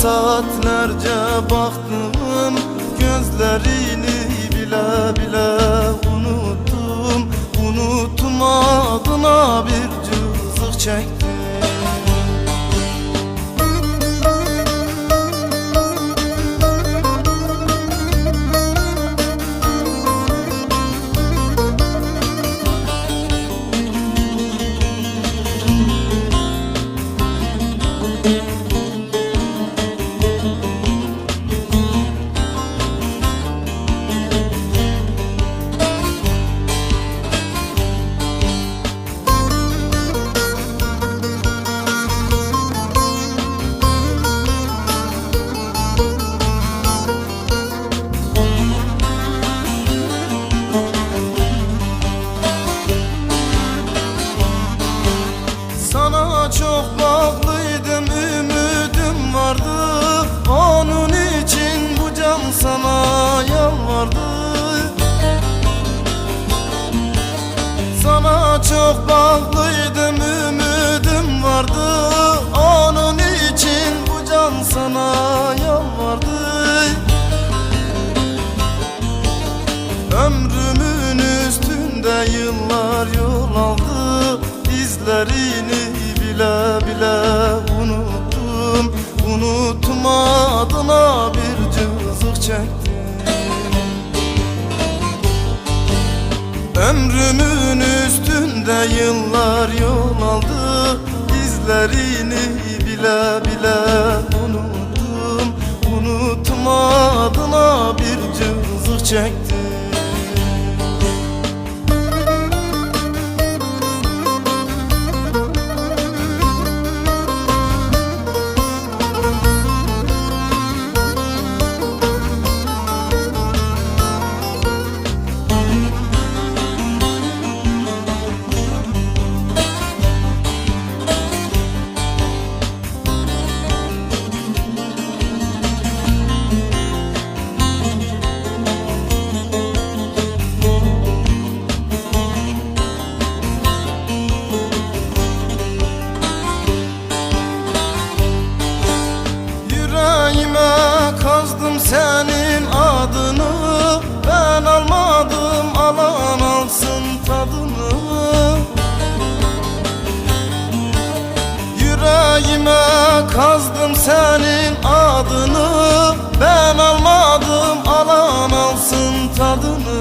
saatlerce baktım, gözlerini bile bile unuttum. Unuttum, adına bir cızık çektim. Çok bağlıydım, ümidim vardı. Onun için bu can sana yalvardı. Sana çok bağlıydım, ümidim vardı. Onun için bu can sana yalvardı. Ömrümün üstünde yıllar yol aldı. İzlerini bile bile unuttum. Unuttum, adına bir cızık çektim. Ömrümün üstünde yıllar yol aldı. İzlerini bile bile unuttum. Unuttum, adına bir cızık çektim. Kazdım senin adını, ben almadım, alan alsın tadını. Yüreğime kazdım senin adını, ben almadım, alan alsın tadını.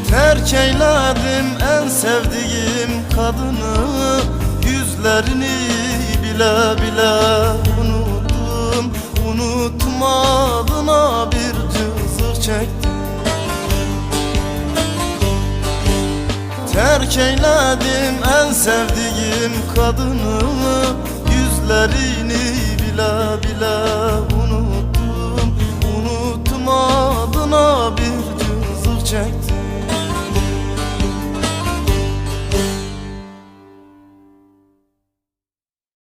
Terk eyledim en sevdiğim kadını, yüzlerini bile bile unuttum. Unuttum, adına bir cızık çektim. Terk eyledim en sevdiğim kadını, yüzlerini